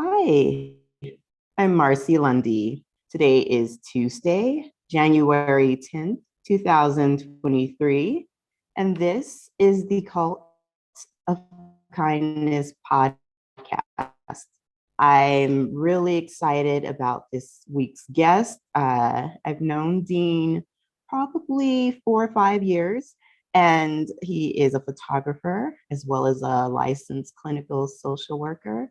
Hi, I'm Marcy Lundy. Today is Tuesday, January 10th, 2023, and this is the Cult of Kindness podcast. I'm really excited about this week's guest. I've known Dean probably 4 or 5 years, and he is a photographer as well as a licensed clinical social worker.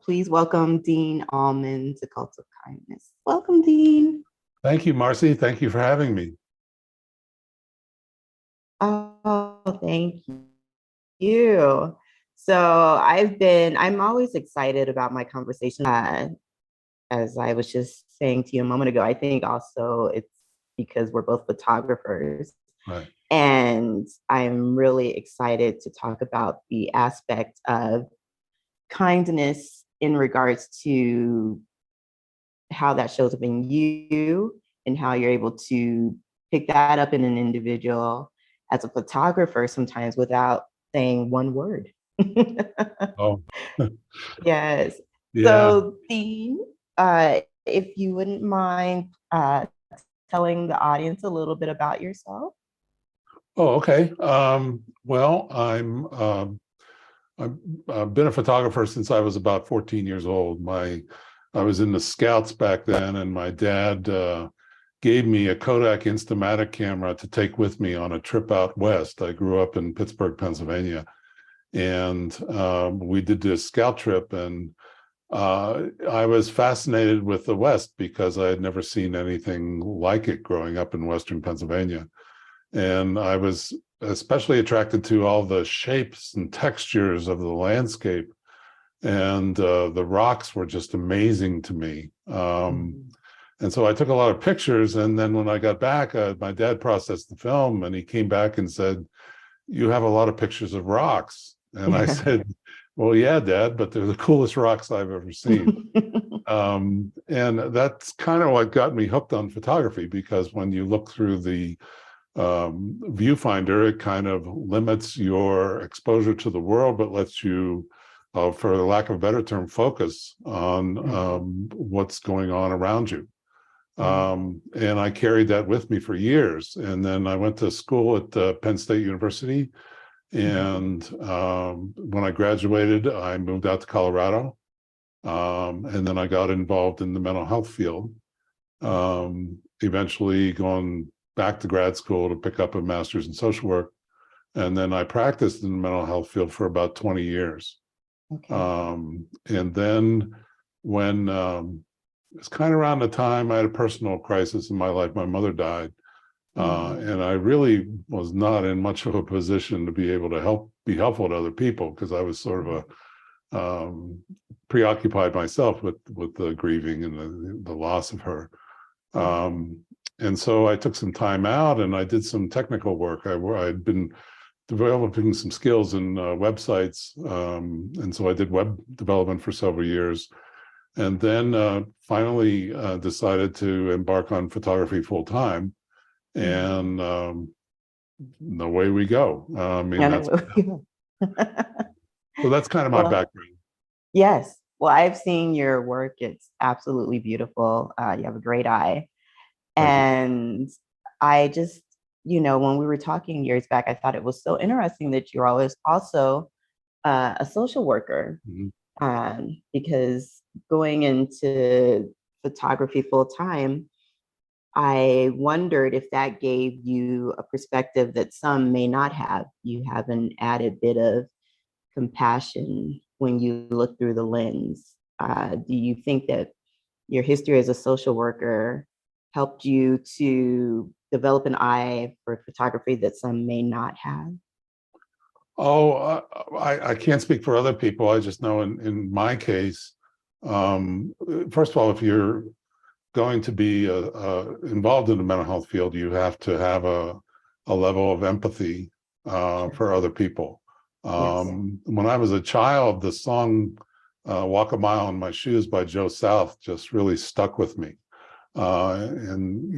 Please welcome Dean Allman to Cult of Kindness. Welcome, Dean. Thank you, Marcy. Thank you for having me. Oh, thank you. So I'm always excited about my conversation. As I was just saying to you a moment ago, I think also it's because we're both photographers. Right. And I'm really excited to talk about the aspect of kindness in regards to how that shows up in you and how you're able to pick that up in an individual as a photographer sometimes without saying one word. Oh, Yes. yeah. So, Dean, if you wouldn't mind telling the audience a little bit about yourself. Oh, okay. Well, I've been a photographer since I was about 14 years old. I was in the Scouts back then, and my dad gave me a Kodak Instamatic camera to take with me on a trip out west. I grew up in Pittsburgh, Pennsylvania, and we did this scout trip, and I was fascinated with the West because I had never seen anything like it growing up in Western Pennsylvania. And I was especially attracted to all the shapes and textures of the landscape. And the rocks were just amazing to me. And so I took a lot of pictures. And then when I got back, my dad processed the film and he came back and said, "You have a lot of pictures of rocks." And I said, "Well, yeah, Dad, but they're the coolest rocks I've ever seen." And that's kind of what got me hooked on photography, because when you look through the viewfinder, it kind of limits your exposure to the world, but lets you, for lack of a better term, focus on what's going on around you. And I carried that with me for years. And then I went to school at Penn State University. And when I graduated, I moved out to Colorado. And then I got involved in the mental health field, eventually going back to grad school to pick up a master's in social work. And then I practiced in the mental health field for about 20 years. Okay. And then when it's kind of around the time I had a personal crisis in my life, my mother died. And I really was not in much of a position to be able to be helpful to other people, because I was sort of a preoccupied myself with the grieving and the loss of her. And so I took some time out and I did some technical work. I'd been developing some skills in websites. And so I did web development for several years. And then finally decided to embark on photography full time. And away we go. So that's kind of my Well, background. yes. Well, I've seen your work. It's absolutely beautiful. You have a great eye. Thank you. And I just, when we were talking years back, I thought it was so interesting that you're always also a social worker, because going into photography full time, I wondered if that gave you a perspective that some may not have. You have an added bit of compassion when you look through the lens. Do you think that your history as a social worker helped you to develop an eye for photography that some may not have? Oh, I can't speak for other people. I just know in my case, first of all, if you're going to be involved in the mental health field, you have to have a level of empathy for other people. Yes. When I was a child, the song "Walk a Mile in My Shoes" by Joe South just really stuck with me. And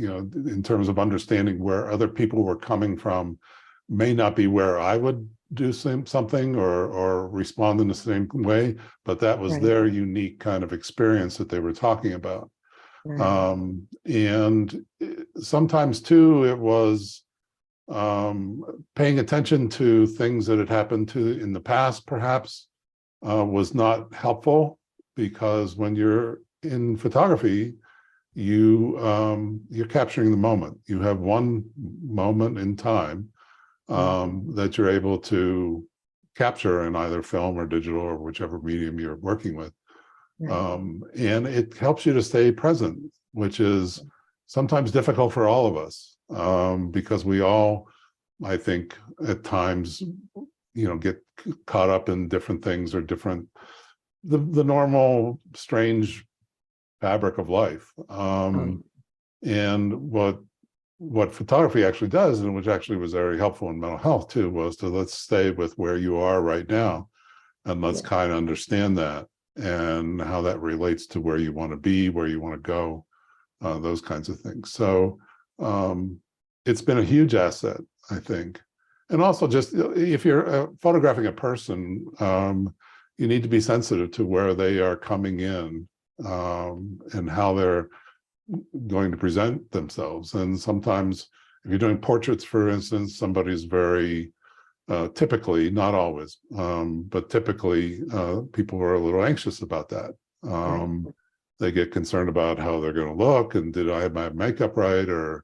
in terms of understanding where other people were coming from, may not be where I would do something or respond in the same way, but that was Right. their unique kind of experience that they were talking about. Right. And sometimes too, it was paying attention to things that had happened to in the past, perhaps, was not helpful, because when you're in photography, you're capturing the moment. You have one moment in time that you're able to capture in either film or digital or whichever medium you're working with. Right. And it helps you to stay present, which is sometimes difficult for all of us, because we all, I think, at times, get caught up in different things or the normal strange fabric of life. Um, And what photography actually does, and which actually was very helpful in mental health too, was to let's stay with where you are right now, and let's yeah. kind of understand that and how that relates to where you want to be, where you want to go, those kinds of things. So it's been a huge asset, I think. And also, just if you're photographing a person, you need to be sensitive to where they are coming in, and how they're going to present themselves. And sometimes, if you're doing portraits, for instance, somebody's very typically, not always, but typically, people are a little anxious about that. Right. They get concerned about how they're going to look, and did I have my makeup right, or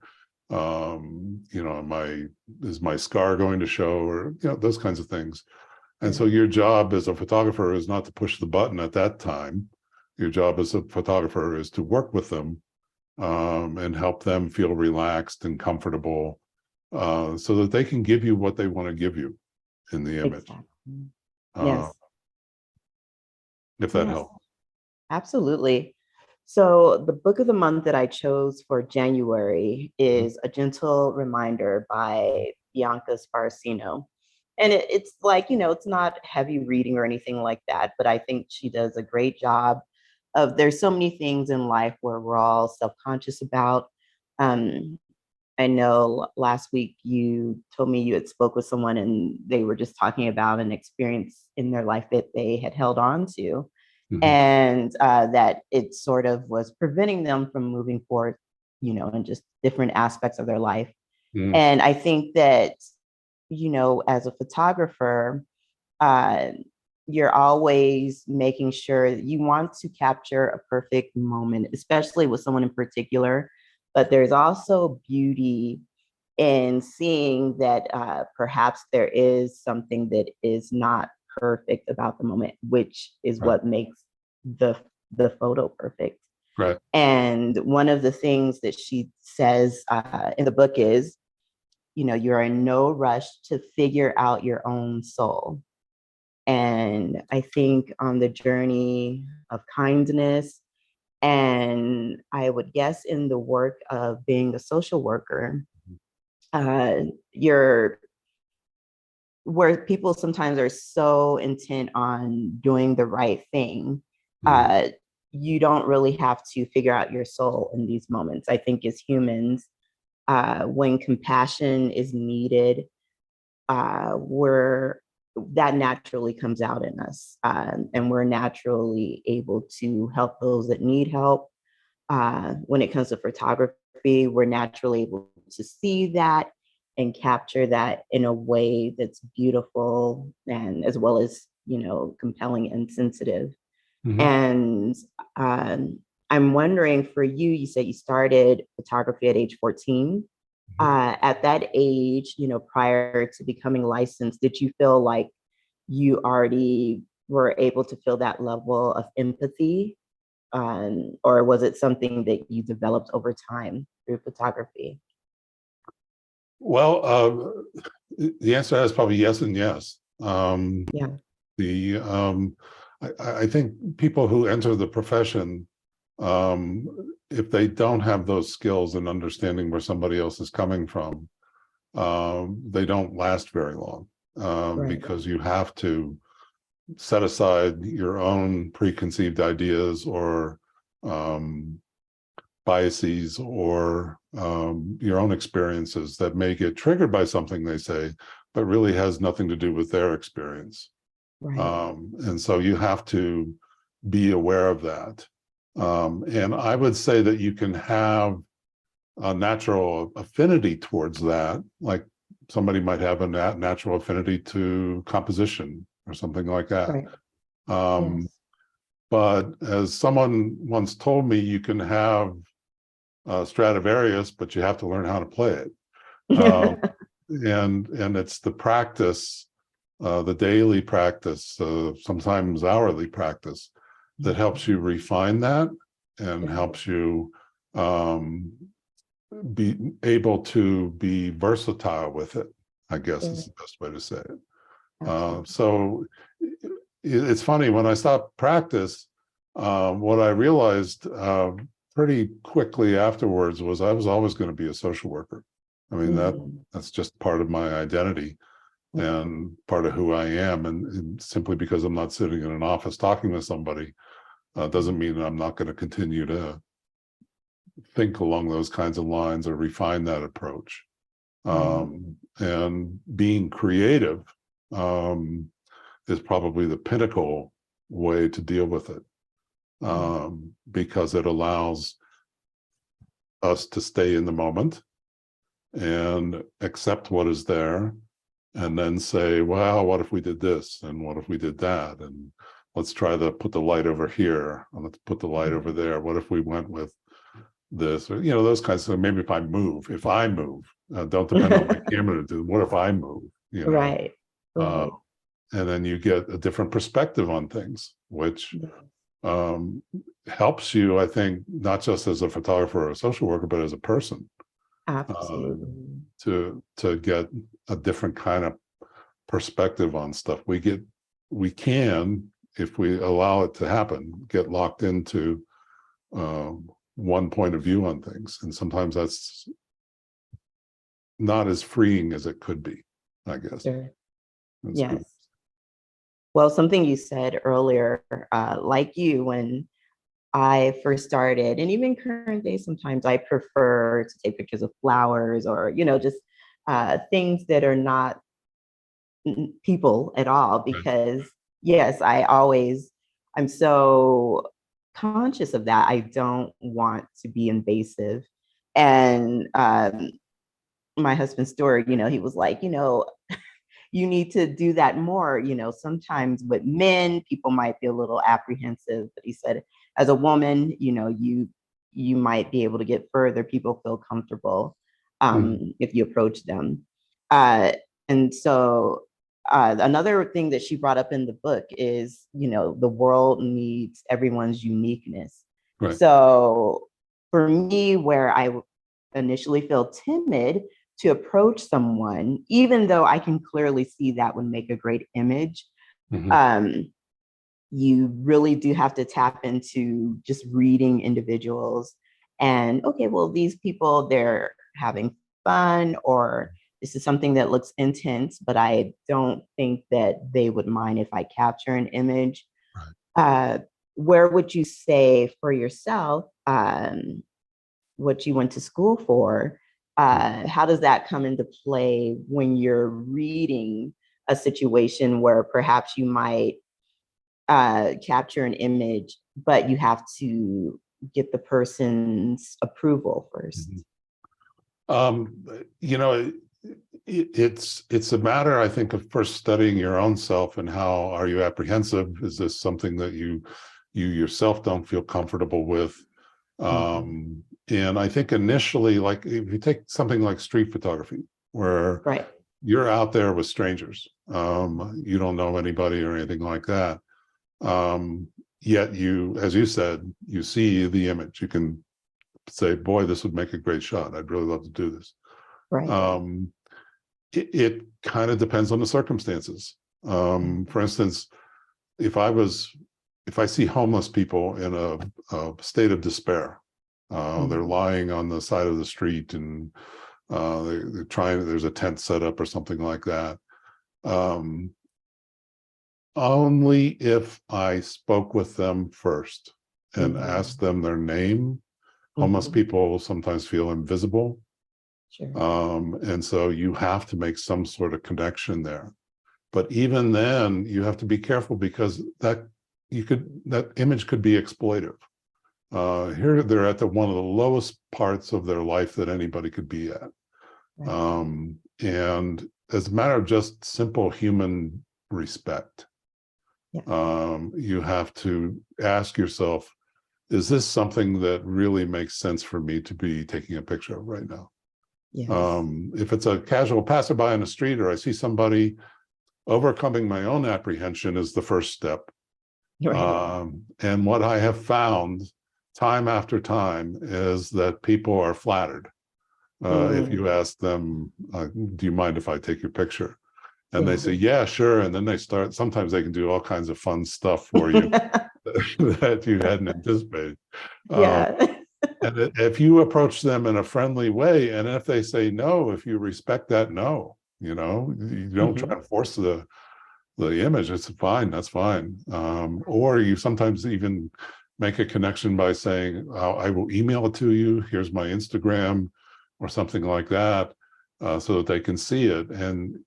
is my scar going to show, or those kinds of things. And so Right. your job as a photographer is not to push the button at that time. Your job as a photographer is to work with them, and help them feel relaxed and comfortable, so that they can give you what they want to give you in the image, Exactly. uh, Yes. if that Yes. helps. Absolutely. So, the book of the month that I chose for January Mhm. is A Gentle Reminder by Bianca Sparacino. And it's like, it's not heavy reading or anything like that, but I think she does a great job of there's so many things in life where we're all self-conscious about. Um, I know last week you told me you had spoke with someone and they were just talking about an experience in their life that they had held on to, Mhm. and that it sort of was preventing them from moving forward, in just different aspects of their life. Mhm. And I think that, as a photographer, uh, you're always making sure that you want to capture a perfect moment, especially with someone in particular. But there's also beauty in seeing that perhaps there is something that is not perfect about the moment, which is Right. what makes the the photo perfect. Right. And one of the things that she says in the book is, you're in no rush to figure out your own soul. And I think on the journey of kindness, and I would guess in the work of being a social worker, uh, you're where people sometimes are so intent on doing the right thing, Mhm. uh, you don't really have to figure out your soul in these moments. I think as humans, when compassion is needed, we're that naturally comes out in us, and we're naturally able to help those that need help. When it comes to photography, we're naturally able to see that and capture that in a way that's beautiful and as well as, compelling and sensitive. Mhm. And um, I'm wondering for you, you said you started photography at age 14. Mhm. At that age, prior to becoming licensed, did you feel like you already were able to feel that level of empathy, or was it something that you developed over time through photography? Well, the answer is probably yes and yes. Yeah. The I think people who enter the profession, if they don't have those skills and understanding where somebody else is coming from, they don't last very long, Right. because you have to set aside your own preconceived ideas or um, biases or your own experiences that may get triggered by something they say, but really has nothing to do with their experience. Right. And so you have to be aware of that. And I would say that you can have a natural affinity towards that, like somebody might have a natural affinity to composition or something like that. Right. Um, Yes. but as someone once told me, you can have Stradivarius, but you have to learn how to play it. And it's the practice, the daily practice, sometimes hourly practice, that helps you refine that and helps you be able to be versatile with it, I guess is the best way to say it. Absolutely. So it's funny, when I stopped practice, what I realized pretty quickly afterwards was I was always going to be a social worker. I mean, that's just part of my identity and part of who I am. And simply because I'm not sitting in an office talking to somebody doesn't mean I'm not going to continue to think along those kinds of lines or refine that approach. And being creative is probably the pinnacle way to deal with it, because it allows us to stay in the moment and accept what is there, and then say, well, what if we did this, and what if we did that, and let's try to put the light over here, and let's put the light over there. What if we went with this, or those kinds of, maybe if I move, don't depend on my camera to do, what if I move, Right. uh, Right. and then you get a different perspective on things, which helps you, I think, not just as a photographer or a social worker, but as a person, Absolutely. to get a different kind of perspective on stuff. We can, if we allow it to happen, get locked into one point of view on things, and sometimes that's not as freeing as it could be, I guess. Sure. That's good. Yes. Well, something you said earlier, like you, when I first started, and even current day, sometimes I prefer to take pictures of flowers or, just things that are not people at all, Right. because yes, I'm so conscious of that. I don't want to be invasive. And my husband's story, he was like, you need to do that more. Sometimes with men, people might be a little apprehensive, but he said, as a woman, you might be able to get further. People feel comfortable if you approach them. Uh, and so another thing that she brought up in the book is, the world needs everyone's uniqueness. Right. So for me, where I initially feel timid to approach someone, even though I can clearly see that would make a great image, you really do have to tap into just reading individuals and, okay, well, these people, they're having fun, or this is something that looks intense, but I don't think that they would mind if I capture an image. Right. Where would you say for yourself, what you went to school for, how does that come into play when you're reading a situation where perhaps you might capture an image, but you have to get the person's approval first? Um, you know, it's a matter, I think, of first studying your own self, and how are you apprehensive? Is this something that you yourself don't feel comfortable with? And I think initially, like if you take something like street photography, where Right. you're out there with strangers, you don't know anybody or anything like that. Yet you, as you said, you see the image. You can say, boy, this would make a great shot. I'd really love to do this. Right. It kind of depends on the circumstances. For instance, if I see homeless people in a state of despair, they're lying on the side of the street, and they're trying, there's a tent set up or something like that. Only if I spoke with them first and asked them their name. Homeless people sometimes feel invisible. Sure. And so you have to make some sort of connection there. But even then, you have to be careful because that image could be exploitive. Here they're at one of the lowest parts of their life that anybody could be at. Right. And as a matter of just simple human respect, Yeah. you have to ask yourself, is this something that really makes sense for me to be taking a picture of right now? Yes. If it's a casual passerby on the street, or I see somebody, overcoming my own apprehension is the first step. Right. And what I have found time after time is that people are flattered. If you ask them, do you mind if I take your picture? And they say, yeah, sure. And then they start, sometimes they can do all kinds of fun stuff for you that you hadn't anticipated. Yeah. And if you approach them in a friendly way, and if they say no, if you respect that no, you don't try to force the image, it's fine, that's fine. Or you sometimes even make a connection by saying, I will email it to you, here's my Instagram, or something like that, so that they can see it. And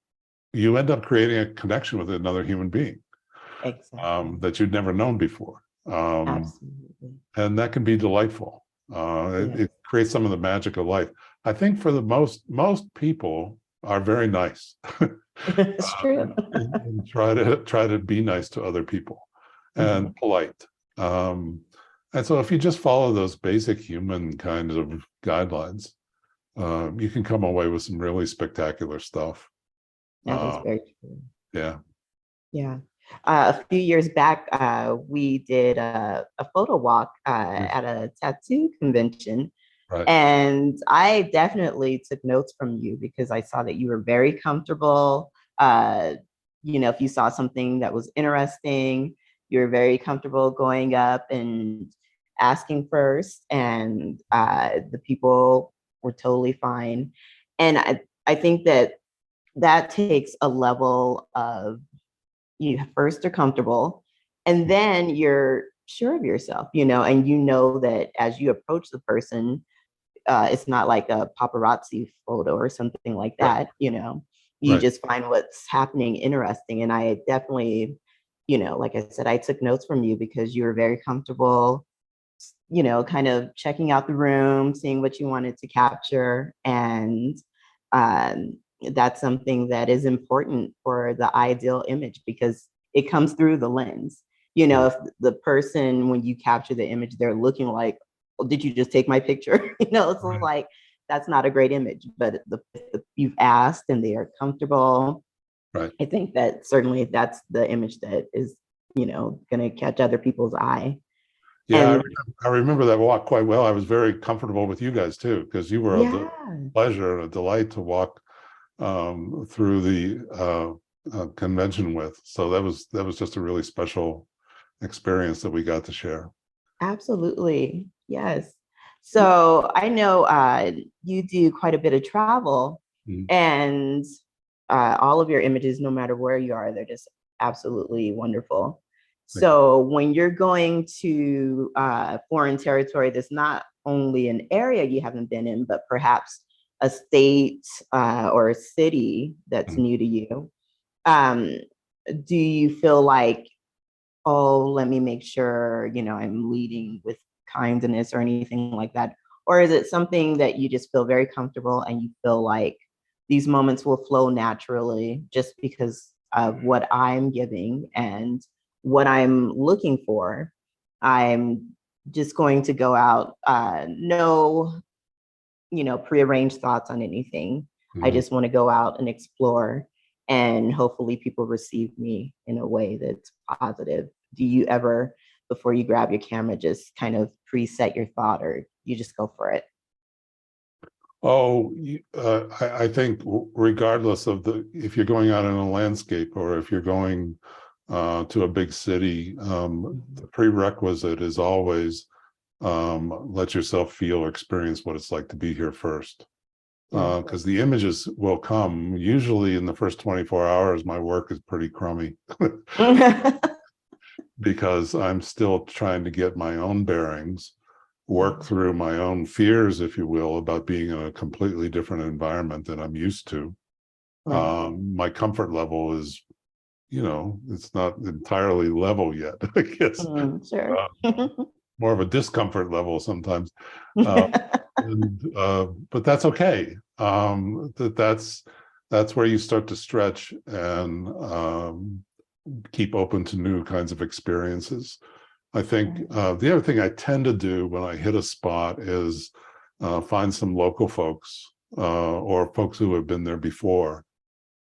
you end up creating a connection with another human being Exactly. that you'd never known before. Absolutely. And that can be delightful. Yes. It creates some of the magic of life. I think for the most people are very nice. It's true. And try to be nice to other people and polite. And so if you just follow those basic human kinds of guidelines, you can come away with some really spectacular stuff. That is very true. Yeah. Yeah. A few years back, we did a photo walk at a tattoo convention. Right. And I definitely took notes from you because I saw that you were very comfortable. If you saw something that was interesting, you were very comfortable going up and asking first, and the people were totally fine. And I think that takes a level of, you first are comfortable, and then you're sure of yourself, and that as you approach the person, it's not like a paparazzi photo or something like Right. that. You Right. just find what's happening interesting. And I definitely, like I said, I took notes from you because you were very comfortable, kind of checking out the room, seeing what you wanted to capture. And um, that's something that is important for the ideal image because it comes through the lens. If the person, when you capture the image, they're looking like, well, did you just take my picture? It's Right. like, that's not a great image. But you've asked and they are comfortable. Right. I think that certainly that's the image that is, going to catch other people's eye. Yeah, And I remember that walk quite well. I was very comfortable with you guys too, because you were a yeah, pleasure and a delight to walk through the convention with. So that was just a really special experience that we got to share. absolutely. Yes. So I know you do quite a bit of travel, Mhm. and all of your images, no matter where you are, they're just absolutely wonderful. Thank you. So when you're going to foreign territory, that's not only an area you haven't been in, but perhaps a state or a city that's Mhm. new to you, um, do you feel like, oh, let me make sure, I'm leading with kindness or anything like that? Or is it something that you just feel very comfortable and you feel like these moments will flow naturally just because of what I'm giving and what I'm looking for? I'm just going to go out, no, prearranged thoughts on anything. I Mhm. just want to go out and explore, and hopefully people receive me in a way that's positive. Do you ever, before you grab your camera, just kind of preset your thought, or you just go for it? Oh, I think regardless of if you're going out in a landscape or if you're going to a big city, the prerequisite is always let yourself feel or experience what it's like to be here first. Yeah. Because the images will come. Usually in the first 24 hours, my work is pretty crummy because I'm still trying to get my own bearings. work through my own fears, if you will, about being in a completely different environment than I'm used to. Right. My comfort level is, it's not entirely level yet, I guess. Sure. More of a discomfort level sometimes. Uh, but that's okay. That's where you start to stretch and keep open to new kinds of experiences. I think the other thing I tend to do when I hit a spot is find some local folks or folks who have been there before.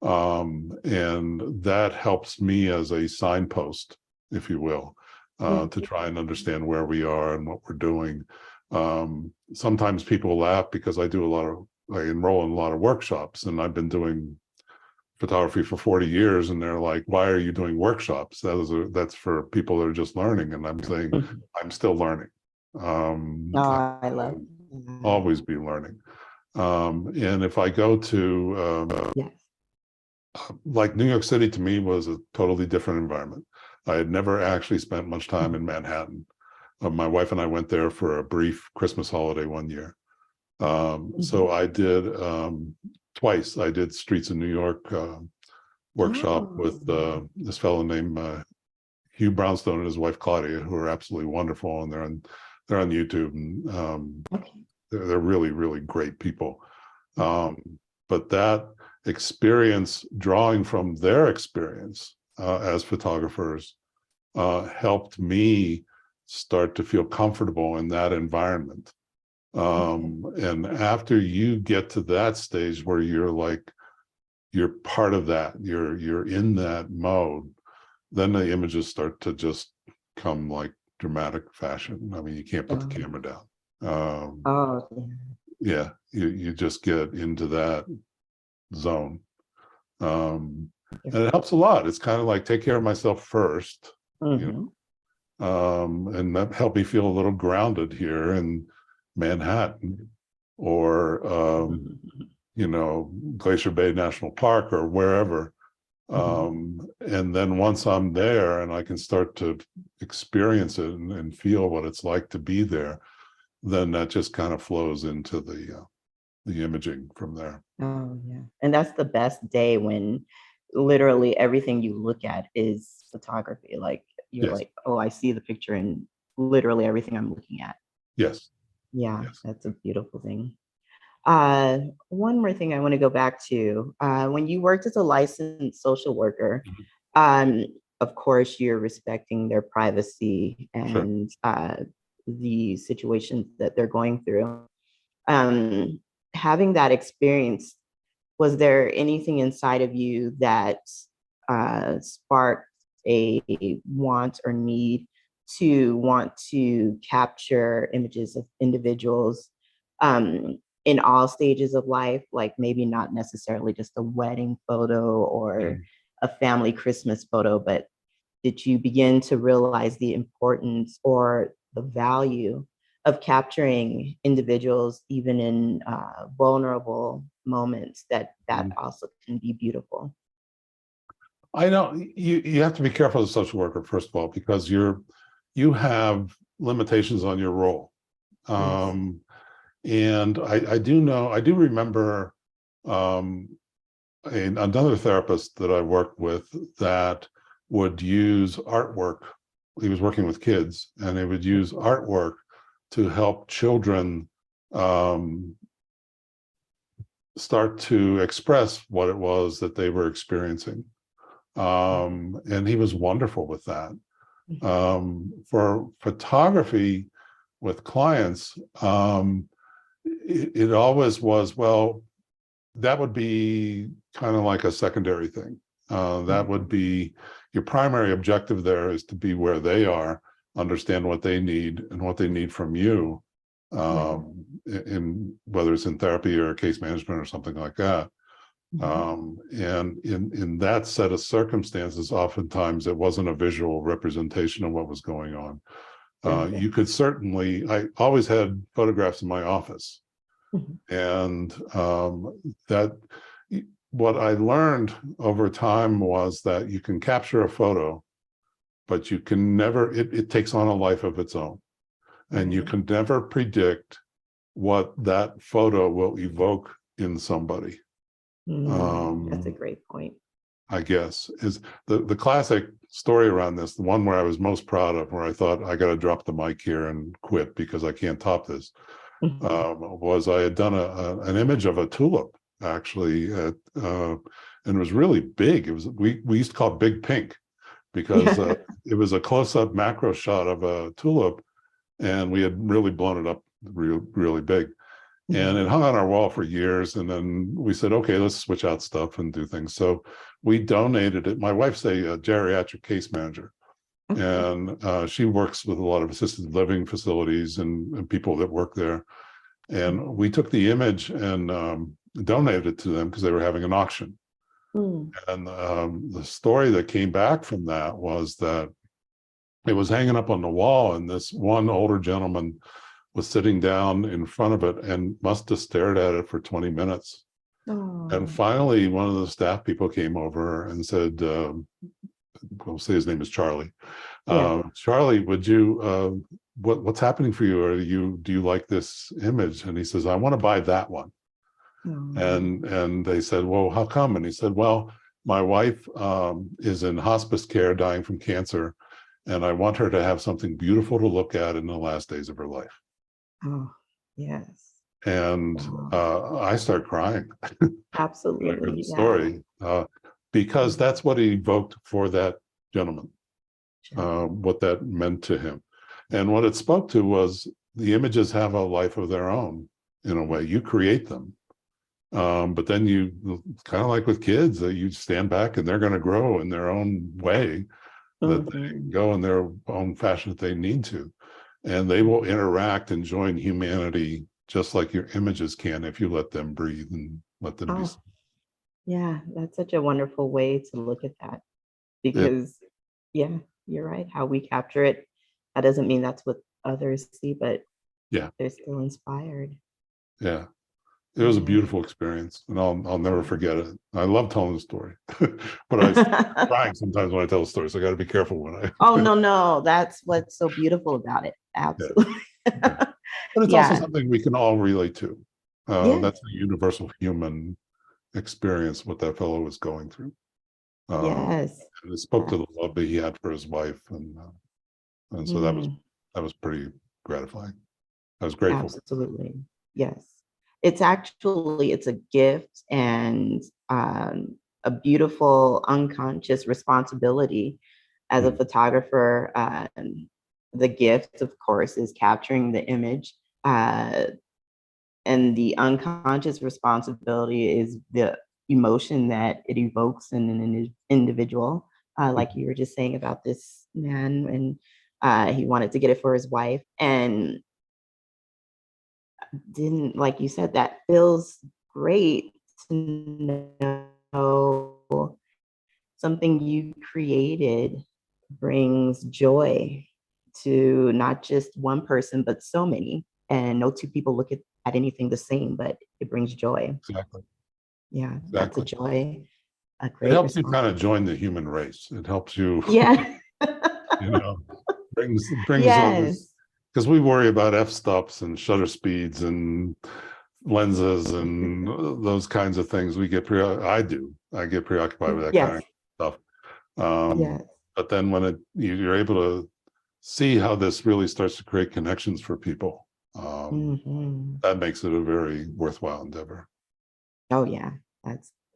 And that helps me as a signpost, if you will, to try and understand where we are and what we're doing. Sometimes people laugh because I enroll in a lot of workshops, and I've been doing photography for 40 years, and they're like, why are you doing workshops? That's for people that are just learning. And I'm saying, I'm still learning. I love that. Always be learning. And if I go to, Yes. like New York City to me was a totally different environment. I had never actually spent much time in Manhattan. My wife and I went there for a brief Christmas holiday one year. So I did twice. I did Streets of New York workshop with this fellow named Hugh Brownstone and his wife Claudia, who are absolutely wonderful, and they're on YouTube, and they're really, really great people. But that experience, drawing from their experience as photographers, helped me start to feel comfortable in that environment. And after you get to that stage where you're part of that, you're in that mode, then the images start to just come like dramatic fashion. I mean, you can't put the camera down. Yeah, you just get into that zone. And it helps a lot. It's kind of like take care of myself first, and that helped me feel a little grounded here in Manhattan or Glacier Bay National Park or wherever. And then once I'm there and I can start to experience it and feel what it's like to be there, then that just kind of flows into the imaging from there. Oh, yeah. And that's the best day, when literally everything you look at is photography. Like you're Yes. like, oh, I see the picture and literally everything I'm looking at. Yes. Yeah, Yes. that's a beautiful thing. One more thing I want to go back to. When you worked as a licensed social worker, um, of course, you're respecting their privacy Sure. and the situations that they're going through. Having that experience, was there anything inside of you that sparked a want or need to want to capture images of individuals in all stages of life, like maybe not necessarily just a wedding photo or a family Christmas photo, but did you begin to realize the importance or the value of capturing individuals even in vulnerable moments that also can be beautiful? I know you have to be careful as a social worker, first of all, because you have limitations on your role. And I do remember another therapist that I worked with that would use artwork. He was working with kids, and he would use artwork to help children start to express what it was that they were experiencing. And he was wonderful with that. For photography with clients, it always was, well, that would be kind of like a secondary thing. That would be your primary objective there, is to be where they are, understand what they need and what they need from you, in whether it's in therapy or case management or something like that. And in that set of circumstances, oftentimes it wasn't a visual representation of what was going on. You could certainly, I always had photographs in my office. And that what I learned over time was that you can capture a photo, but you can never, it takes on a life of its own. and you can never predict what that photo will evoke in somebody. That's a great point. I guess is the classic story around this, the one where I was most proud of, where I thought I got to drop the mic here and quit because I can't top this, was I had done an image of a tulip actually, and it was really big. It was we used to call it Big Pink because it was a close-up macro shot of a tulip, and we had really blown it up really big. And it hung on our wall for years. And then we said, okay, let's switch out stuff and do things. So we donated it. My wife's a geriatric case manager, and she works with a lot of assisted living facilities and people that work there. And we took the image and donated it to them because they were having an auction. And the story that came back from that was that it was hanging up on the wall, and this one older gentleman was sitting down in front of it and must have stared at it for 20 minutes. And finally, one of the staff people came over and said, we'll say his name is Charlie. Charlie, would you, what's happening for you? Do you like this image? And he says, I want to buy that one. And they said, well, how come? And he said, well, my wife is in hospice care dying from cancer, and I want her to have something beautiful to look at in the last days of her life. Oh, yes. And I start crying. Absolutely. The story, because that's what he evoked for that gentleman, what that meant to him. And what it spoke to was the images have a life of their own in a way. You create them. But then you, kind of like with kids, that you stand back and they're going to grow in their own way, that they go in their own fashion that they need to. And they will interact and join humanity just like your images can if you let them breathe and let them be. Yeah, that's such a wonderful way to look at that. Because, you're right. How we capture it, that doesn't mean that's what others see, but they're still inspired. Yeah. It was a beautiful experience, and I'll never forget it. I love telling the story, but I'm crying sometimes when I tell the story, so I got to be careful when I. Oh no, that's what's so beautiful about it. Absolutely. But it's also something we can all relate to. That's a universal human experience, what that fellow was going through. And it spoke to the love that he had for his wife, and so that was pretty gratifying. I was grateful. Absolutely, yes. It's a gift and a beautiful unconscious responsibility as a photographer. The gift, of course, is capturing the image, and the unconscious responsibility is the emotion that it evokes in an individual. Like you were just saying about this man, and he wanted to get it for his wife, and didn't, like you said, that feels great to know something you created brings joy to not just one person, but so many. And no two people look at anything the same, but it brings joy. Exactly. Yeah, that's a joy. A great It helps you kind of join the human race. It helps you, brings because we worry about f-stops and shutter speeds and lenses and those kinds of things. I get preoccupied with that kind of stuff. But then when you're able to see how this really starts to create connections for people, that makes it a very worthwhile endeavor. Oh yeah,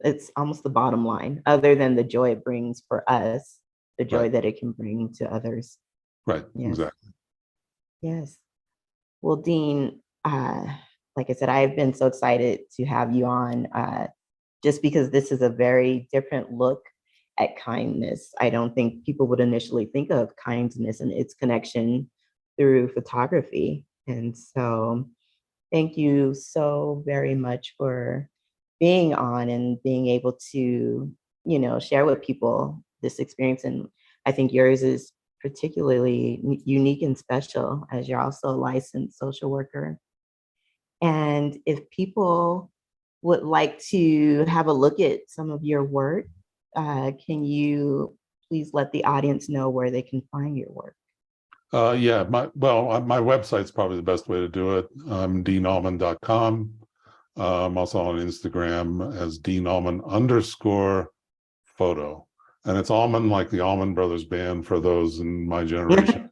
it's almost the bottom line, other than the joy it brings for us, the joy that it can bring to others. Right, exactly. Yes. Well, Dean, like I said, I've been so excited to have you on, just because this is a very different look at kindness. I don't think people would initially think of kindness and its connection through photography. And so thank you so very much for being on and being able to, share with people this experience. And I think yours is particularly unique and special, as you're also a licensed social worker. And if people would like to have a look at some of your work, can you please let the audience know where they can find your work? Yeah, my website's probably the best way to do it. DeanAllman.com. I'm also on Instagram as DeanAllman_photo. And it's Allman like the Allman Brothers Band for those in my generation.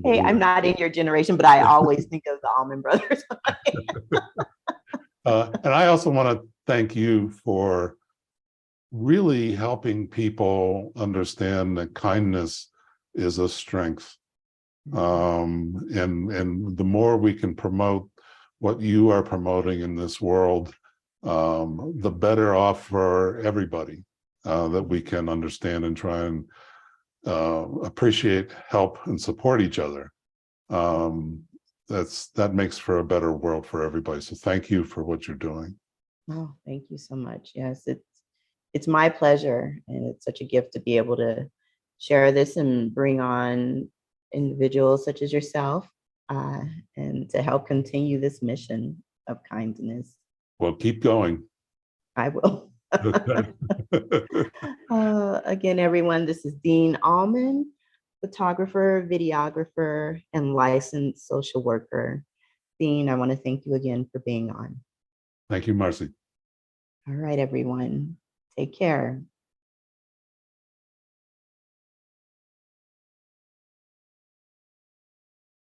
Hey, I'm not in your generation, but I always think of the Allman Brothers. And I also want to thank you for really helping people understand that kindness is a strength. And the more we can promote what you are promoting in this world, the better off for everybody, that we can understand and try and appreciate, help, and support each other. That makes for a better world for everybody. So thank you for what you're doing. Oh, thank you so much. Yes, it's my pleasure, and it's such a gift to be able to share this and bring on individuals such as yourself, uh, and to help continue this mission of kindness. Well, keep going. I will. Again, everyone, this is Dean Allman, photographer, videographer, and licensed social worker. Dean, I want to thank you again for being on. Thank you, Marcy. All right, everyone, take care.